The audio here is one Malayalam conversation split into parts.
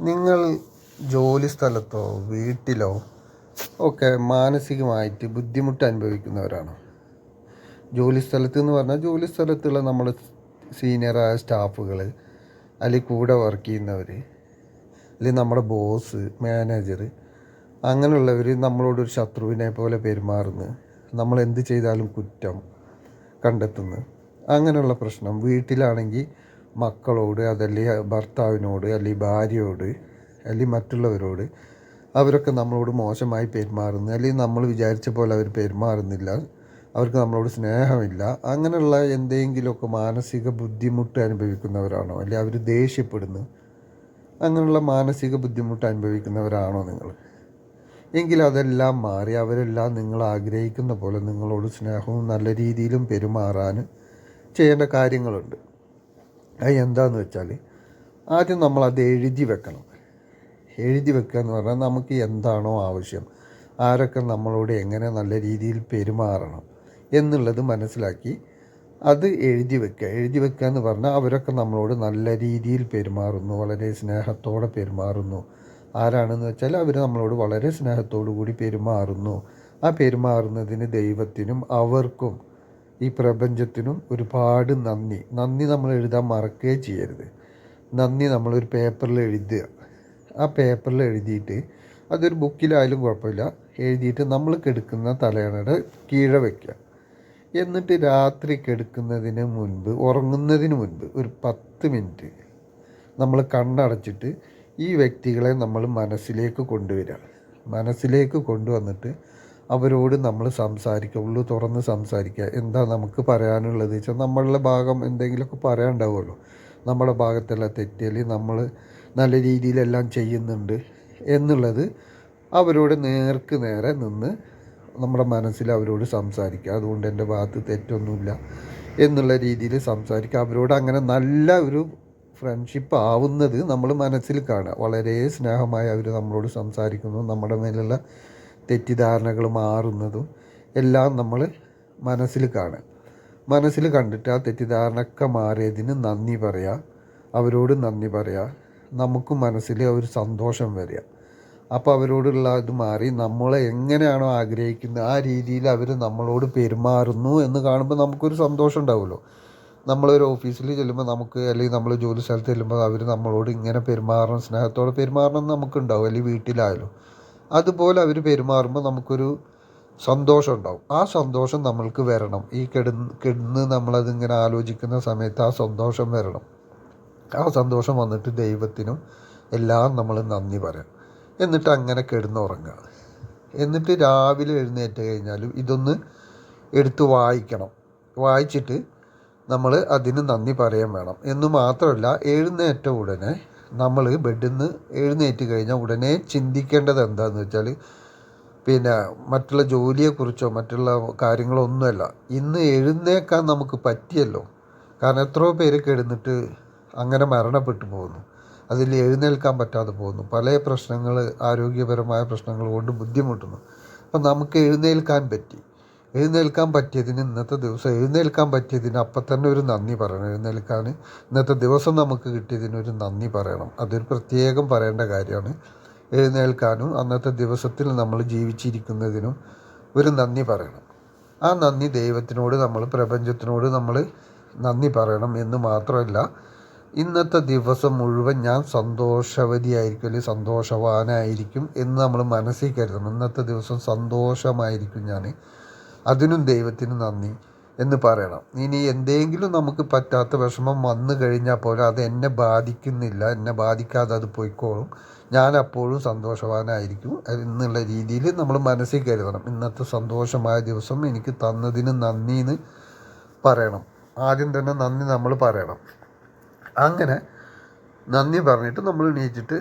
നിങ്ങൾ ജോലി സ്ഥലത്തോ വീട്ടിലോ ഒക്കെ മാനസികമായിട്ട് ബുദ്ധിമുട്ട് അനുഭവിക്കുന്നവരാണോ? ജോലി സ്ഥലത്ത് എന്ന് പറഞ്ഞാൽ ജോലി സ്ഥലത്തുള്ള നമ്മുടെ സീനിയറായ സ്റ്റാഫുകൾ, അല്ലെങ്കിൽ കൂടെ വർക്ക് ചെയ്യുന്നവർ, അല്ലെങ്കിൽ നമ്മുടെ ബോസ്, മാനേജർ, അങ്ങനെയുള്ളവർ നമ്മളോടൊരു ശത്രുവിനെ പോലെ പെരുമാറുന്നു, നമ്മൾ എന്ത് ചെയ്താലും കുറ്റം കണ്ടെത്തുന്നു, അങ്ങനെയുള്ള പ്രശ്നം. വീട്ടിലാണെങ്കിൽ മക്കളോട്, അതല്ലെങ്കിൽ ഭർത്താവിനോട്, അല്ലെങ്കിൽ ഭാര്യയോട്, അല്ലെങ്കിൽ മറ്റുള്ളവരോട് അവരൊക്കെ നമ്മളോട് മോശമായി പെരുമാറുന്നു, അല്ലെങ്കിൽ നമ്മൾ വിചാരിച്ച പോലെ അവർ പെരുമാറുന്നില്ല, അവർക്ക് നമ്മളോട് സ്നേഹമില്ല, അങ്ങനെയുള്ള എന്തെങ്കിലുമൊക്കെ മാനസിക ബുദ്ധിമുട്ട് അനുഭവിക്കുന്നവരാണോ? അല്ലെങ്കിൽ അവർ ദേഷ്യപ്പെടുന്നു, അങ്ങനെയുള്ള മാനസിക ബുദ്ധിമുട്ട് അനുഭവിക്കുന്നവരാണോ നിങ്ങൾ? എങ്കിൽ അതെല്ലാം മാറി അവരെല്ലാം നിങ്ങൾ ആഗ്രഹിക്കുന്ന പോലെ നിങ്ങളോട് സ്നേഹവും നല്ല രീതിയിലും പെരുമാറാൻ ചെയ്യേണ്ട കാര്യങ്ങളുണ്ട്. അത് എന്താണെന്ന് വെച്ചാൽ, ആദ്യം നമ്മളത് എഴുതി വെക്കണം. എഴുതി വെക്കുക എന്ന് പറഞ്ഞാൽ നമുക്ക് എന്താണോ ആവശ്യം, ആരൊക്കെ നമ്മളോട് എങ്ങനെ നല്ല രീതിയിൽ പെരുമാറണം എന്നുള്ളത് മനസ്സിലാക്കി അത് എഴുതി വെക്കുക. എഴുതി വെക്കുക എന്ന് പറഞ്ഞാൽ അവരൊക്കെ നമ്മളോട് നല്ല രീതിയിൽ പെരുമാറുന്നു, വളരെ സ്നേഹത്തോടെ പെരുമാറുന്നു. ആരാണെന്ന് വെച്ചാൽ അവർ നമ്മളോട് വളരെ സ്നേഹത്തോടു കൂടി പെരുമാറുന്നു. ആ പെരുമാറുന്നതിന് ദൈവത്തിനും അവർക്കും ഈ പ്രപഞ്ചത്തിനും ഒരുപാട് നന്ദി. നന്ദി നമ്മൾ എഴുതാൻ മറക്കുകയും ചെയ്യരുത്. നന്ദി നമ്മളൊരു പേപ്പറിൽ എഴുതുക. ആ പേപ്പറിൽ എഴുതിയിട്ട് അതൊരു ബുക്കിലായാലും കുഴപ്പമില്ല, എഴുതിയിട്ട് നമ്മൾ കിടക്കുന്ന തലയണയുടെ കീഴെ വയ്ക്കുക. എന്നിട്ട് രാത്രി കിടക്കുന്നതിന് മുൻപ്, ഉറങ്ങുന്നതിന് മുൻപ് ഒരു 10 മിനിറ്റ് നമ്മൾ കണ്ണടച്ചിട്ട് ഈ വ്യക്തികളെ നമ്മൾ മനസ്സിലേക്ക് കൊണ്ടുവരിക. മനസ്സിലേക്ക് കൊണ്ടുവന്നിട്ട് അവരോട് നമ്മൾ സംസാരിക്കുക, ഉള്ളു തുറന്ന് സംസാരിക്കുക. എന്താ നമുക്ക് പറയാനുള്ളത് വെച്ചാൽ, നമ്മളുടെ ഭാഗം എന്തെങ്കിലുമൊക്കെ പറയാനുണ്ടാവുമല്ലോ. നമ്മുടെ ഭാഗത്തെല്ലാം തെറ്റിയാൽ നമ്മൾ നല്ല രീതിയിലെല്ലാം ചെയ്യുന്നുണ്ട് എന്നുള്ളത് അവരോട് നേർക്ക് നേരെ നിന്ന് നമ്മുടെ മനസ്സിൽ അവരോട് സംസാരിക്കുക. അതുകൊണ്ട് എൻ്റെ ഭാഗത്ത് തെറ്റൊന്നുമില്ല എന്നുള്ള രീതിയിൽ സംസാരിക്കുക. അവരോട് അങ്ങനെ നല്ല ഒരു ഫ്രണ്ട്ഷിപ്പ് ആവുന്നത് നമ്മൾ മനസ്സിൽ കാണുക. വളരെ സ്നേഹമായി അവർ നമ്മളോട് സംസാരിക്കുന്നു, നമ്മുടെ മേലുള്ള തെറ്റിദ്ധാരണകൾ മാറുന്നതും എല്ലാം നമ്മൾ മനസ്സിൽ കാണുക. മനസ്സിൽ കണ്ടിട്ട് ആ തെറ്റിദ്ധാരണയൊക്കെ മാറിയതിന് നന്ദി പറയുക, അവരോട് നന്ദി പറയുക. നമുക്കും മനസ്സിൽ ഒരു സന്തോഷം വരിക. അപ്പോൾ അവരോടുള്ള ഇത് മാറി നമ്മളെ എങ്ങനെയാണോ ആഗ്രഹിക്കുന്നത് ആ രീതിയിൽ അവർ നമ്മളോട് പെരുമാറുന്നു എന്ന് കാണുമ്പോൾ നമുക്കൊരു സന്തോഷം ഉണ്ടാവുമല്ലോ. നമ്മളൊരു ഓഫീസിൽ ചെല്ലുമ്പോൾ നമുക്ക്, അല്ലെങ്കിൽ നമ്മൾ ജോലി സ്ഥലത്ത് ചെല്ലുമ്പോൾ അവർ നമ്മളോട് ഇങ്ങനെ പെരുമാറണം, സ്നേഹത്തോടെ പെരുമാറണം എന്ന് നമുക്കുണ്ടാവും. അല്ലെങ്കിൽ വീട്ടിലായാലും അതുപോലെ അവർ പെരുമാറുമ്പോൾ നമുക്കൊരു സന്തോഷം ഉണ്ടാവും. ആ സന്തോഷം നമ്മൾക്ക് വരണം. ഈ കിടന്ന് നമ്മളതിങ്ങനെ ആലോചിക്കുന്ന സമയത്ത് ആ സന്തോഷം വരണം. ആ സന്തോഷം വന്നിട്ട് ദൈവത്തിനും എല്ലാം നമ്മൾ നന്ദി പറയാം. എന്നിട്ട് അങ്ങനെ കിടന്നുറങ്ങുക. എന്നിട്ട് രാവിലെ എഴുന്നേറ്റ് കഴിഞ്ഞാലും ഇതൊന്ന് എടുത്ത് വായിക്കണം. വായിച്ചിട്ട് നമ്മൾ അതിന് നന്ദി പറയാൻ വേണം. എന്ന് മാത്രമല്ല, എഴുന്നേറ്റ ഉടനെ നമ്മൾ ബെഡിൽ നിന്ന് എഴുന്നേറ്റ് കഴിഞ്ഞാൽ ഉടനെ ചിന്തിക്കേണ്ടത് എന്താണെന്ന് വെച്ചാൽ, പിന്നെ മറ്റുള്ള ജോലിയെക്കുറിച്ചോ മറ്റുള്ള കാര്യങ്ങളോ ഒന്നുമല്ല. ഇന്ന് എഴുന്നേക്കാൻ നമുക്ക് പറ്റിയല്ലോ. കാരണം എത്രയോ പേര് കിടന്നിട്ട് അങ്ങനെ മരണപ്പെട്ടു പോകുന്നു, അതിൽ എഴുന്നേൽക്കാൻ പറ്റാതെ പോകുന്നു. പല പ്രശ്നങ്ങൾ, ആരോഗ്യപരമായ പ്രശ്നങ്ങൾ കൊണ്ട് ബുദ്ധിമുട്ടുന്നു. അപ്പം നമുക്ക് എഴുന്നേൽക്കാൻ പറ്റി. എഴുന്നേൽക്കാൻ പറ്റിയതിന് ഇന്നത്തെ ദിവസം എഴുന്നേൽക്കാൻ പറ്റിയതിന് അപ്പം തന്നെ ഒരു നന്ദി പറയണം. എഴുന്നേൽക്കാൻ ഇന്നത്തെ ദിവസം നമുക്ക് കിട്ടിയതിനൊരു നന്ദി പറയണം. അതൊരു പ്രത്യേകം പറയേണ്ട കാര്യമാണ്. എഴുന്നേൽക്കാനും അന്നത്തെ ദിവസത്തിൽ നമ്മൾ ജീവിച്ചിരിക്കുന്നതിനും ഒരു നന്ദി പറയണം. ആ നന്ദി ദൈവത്തിനോട്, നമ്മൾ പ്രപഞ്ചത്തിനോട് നമ്മൾ നന്ദി പറയണം. എന്ന് മാത്രമല്ല, ഇന്നത്തെ ദിവസം മുഴുവൻ ഞാൻ സന്തോഷവതിയായിരിക്കും, അല്ലെങ്കിൽ സന്തോഷവാനായിരിക്കും എന്ന് നമ്മൾ മനസ്സിൽ കരുതണം. ഇന്നത്തെ ദിവസം സന്തോഷമായിരിക്കും ഞാൻ, അതിനും ദൈവത്തിന് നന്ദി എന്ന് പറയണം. ഇനി എന്തെങ്കിലും നമുക്ക് പറ്റാത്ത വിഷമം വന്നു കഴിഞ്ഞാൽ പോലും അത് എന്നെ ബാധിക്കുന്നില്ല, എന്നെ ബാധിക്കാതെ അത് പോയിക്കോളും, ഞാൻ അപ്പോഴും സന്തോഷവാനായിരിക്കും എന്നുള്ള രീതിയിൽ നമ്മൾ മനസ്സിൽ കരുതണം. ഇന്നത്തെ സന്തോഷമായ ദിവസം എനിക്ക് തന്നതിന് നന്ദി എന്ന് പറയണം. ആദ്യം തന്നെ നന്ദി നമ്മൾ പറയണം. അങ്ങനെ നന്ദി പറഞ്ഞിട്ട് നമ്മൾ എണീറ്റിട്ട്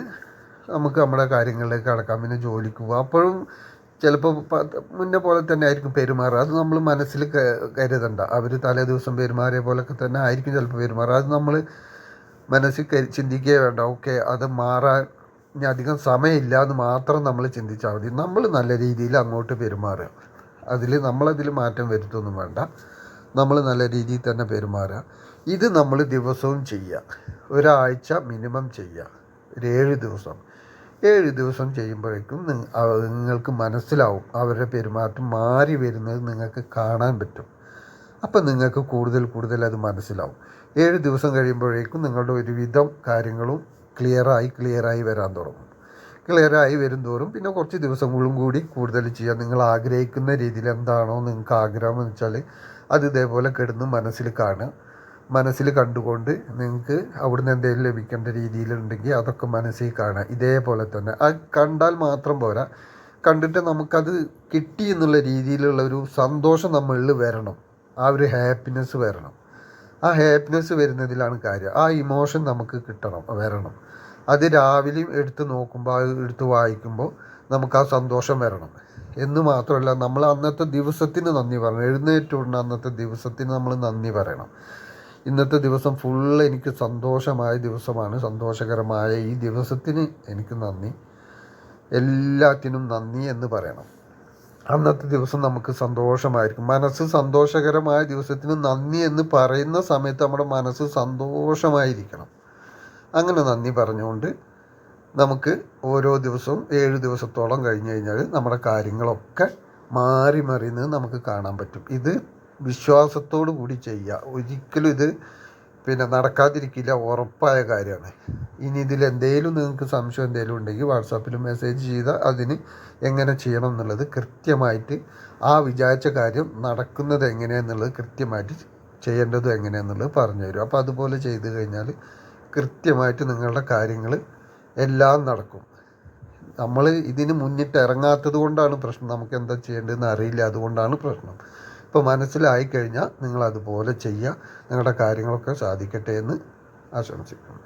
നമുക്ക് നമ്മുടെ കാര്യങ്ങളിലേക്ക് കടക്കാം. പിന്നെ ജോലിക്ക് പോകാം. അപ്പോഴും ചിലപ്പോൾ മുന്നേ പോലെ തന്നെ ആയിരിക്കും പെരുമാറുക. അത് നമ്മൾ മനസ്സിൽ കരുതണ്ട. അവർ തലേ ദിവസം പെരുമാറിയ പോലൊക്കെ തന്നെ ആയിരിക്കും ചിലപ്പോൾ പെരുമാറുക. അത് നമ്മൾ മനസ്സിൽ ചിന്തിക്കുകയേ വേണ്ട. ഓക്കെ, അത് മാറാൻ ഇനി അധികം സമയമില്ല എന്ന് മാത്രം നമ്മൾ ചിന്തിച്ചാൽ മതി. നമ്മൾ നല്ല രീതിയിൽ അങ്ങോട്ട് പെരുമാറുക. നമ്മളതിൽ മാറ്റം വരുത്തൊന്നും വേണ്ട. നമ്മൾ നല്ല രീതിയിൽ തന്നെ പെരുമാറുക. ഇത് നമ്മൾ ദിവസവും ചെയ്യുക. ഒരാഴ്ച മിനിമം ചെയ്യുക. ഒരു 7 ദിവസം 7 ദിവസം ചെയ്യുമ്പോഴേക്കും നിങ്ങൾക്ക് മനസ്സിലാവും അവരുടെ പെരുമാറ്റം മാറി വരുന്നത് നിങ്ങൾക്ക് കാണാൻ പറ്റും. അപ്പം നിങ്ങൾക്ക് കൂടുതൽ അത് മനസ്സിലാവും. 7 ദിവസം കഴിയുമ്പോഴേക്കും നിങ്ങളുടെ ഒരുവിധം കാര്യങ്ങളും ക്ലിയറായി വരാൻ തുടങ്ങും. ക്ലിയറായി വരും തോറും പിന്നെ കുറച്ച് ദിവസങ്ങളും കൂടി കൂടുതൽ ചെയ്യാം. നിങ്ങൾ ആഗ്രഹിക്കുന്ന രീതിയിൽ എന്താണോ നിങ്ങൾക്ക് ആഗ്രഹം എന്ന് വെച്ചാൽ അത് ഇതേപോലെ കിടന്ന് മനസ്സിൽ കണ്ടുകൊണ്ട് നിങ്ങൾക്ക് അവിടുന്ന് എന്തെങ്കിലും ലഭിക്കേണ്ട രീതിയിലുണ്ടെങ്കിൽ അതൊക്കെ മനസ്സിൽ കാണുക. ഇതേപോലെ തന്നെ അത് കണ്ടാൽ മാത്രം പോരാ, കണ്ടിട്ട് നമുക്കത് കിട്ടി എന്നുള്ള രീതിയിലുള്ള ഒരു സന്തോഷം നമ്മളിൽ വരണം. ആ ഒരു ഹാപ്പിനെസ് വരണം. ആ ഹാപ്പിനെസ് വരുന്നതിലാണ് കാര്യം. ആ ഇമോഷൻ നമുക്ക് വരണം. അത് രാവിലെയും എടുത്ത് നോക്കുമ്പോൾ അത് എടുത്ത് വായിക്കുമ്പോൾ നമുക്ക് ആ സന്തോഷം വരണം. എന്ന് മാത്രമല്ല, നമ്മൾ അന്നത്തെ ദിവസത്തിന് നന്ദി പറയണം. എഴുന്നേറ്റുകൊണ്ട് അന്നത്തെ ദിവസത്തിന് നമ്മൾ നന്ദി പറയണം. ഇന്നത്തെ ദിവസം ഫുള്ള് എനിക്ക് സന്തോഷമായ ദിവസമാണ്, സന്തോഷകരമായ ഈ ദിവസത്തിന് എനിക്ക് നന്ദി, എല്ലാത്തിനും നന്ദി എന്ന് പറയണം. അന്നത്തെ ദിവസം നമുക്ക് സന്തോഷമായിരിക്കും. മനസ്സ് സന്തോഷകരമായ ദിവസത്തിന് നന്ദി എന്ന് പറയുന്ന സമയത്ത് നമ്മുടെ മനസ്സ് സന്തോഷമായിരിക്കണം. അങ്ങനെ നന്ദി പറഞ്ഞുകൊണ്ട് നമുക്ക് ഓരോ ദിവസവും 7 ദിവസത്തോളം കഴിഞ്ഞ് കഴിഞ്ഞാൽ നമ്മുടെ കാര്യങ്ങളൊക്കെ മാറി മറിയുന്നത് നമുക്ക് കാണാൻ പറ്റും. ഇത് വിശ്വാസത്തോടു കൂടി ചെയ്യുക. ഒരിക്കലും ഇത് നടക്കാതിരിക്കില്ല, ഉറപ്പായ കാര്യമാണ്. ഇനി ഇതിലെന്തെങ്കിലും നിങ്ങൾക്ക് സംശയം എന്തെങ്കിലും ഉണ്ടെങ്കിൽ വാട്സാപ്പിൽ മെസ്സേജ് ചെയ്താൽ അതിന് എങ്ങനെ ചെയ്യണം എന്നുള്ളത് കൃത്യമായിട്ട്, ആ വിചാരിച്ച കാര്യം നടക്കുന്നത് എങ്ങനെയാണെന്നുള്ളത് കൃത്യമായിട്ട് ചെയ്യേണ്ടത് എങ്ങനെയാണെന്നുള്ളത് പറഞ്ഞു തരും. അപ്പോൾ അതുപോലെ ചെയ്ത് കഴിഞ്ഞാൽ കൃത്യമായിട്ട് നിങ്ങളുടെ കാര്യങ്ങൾ എല്ലാം നടക്കും. നമ്മൾ ഇതിന് മുന്നിട്ട് ഇറങ്ങാത്തത് കൊണ്ടാണ് പ്രശ്നം. നമുക്ക് എന്താ ചെയ്യേണ്ടതെന്ന് അറിയില്ല, അതുകൊണ്ടാണ് പ്രശ്നം. ഇപ്പോൾ മനസ്സിലായി കഴിഞ്ഞാൽ നിങ്ങൾ അതുപോലെ ചെയ്യുക. നിങ്ങളുടെ കാര്യങ്ങളൊക്കെ സാധിക്കട്ടെ എന്ന് ആശംസിക്കുന്നു.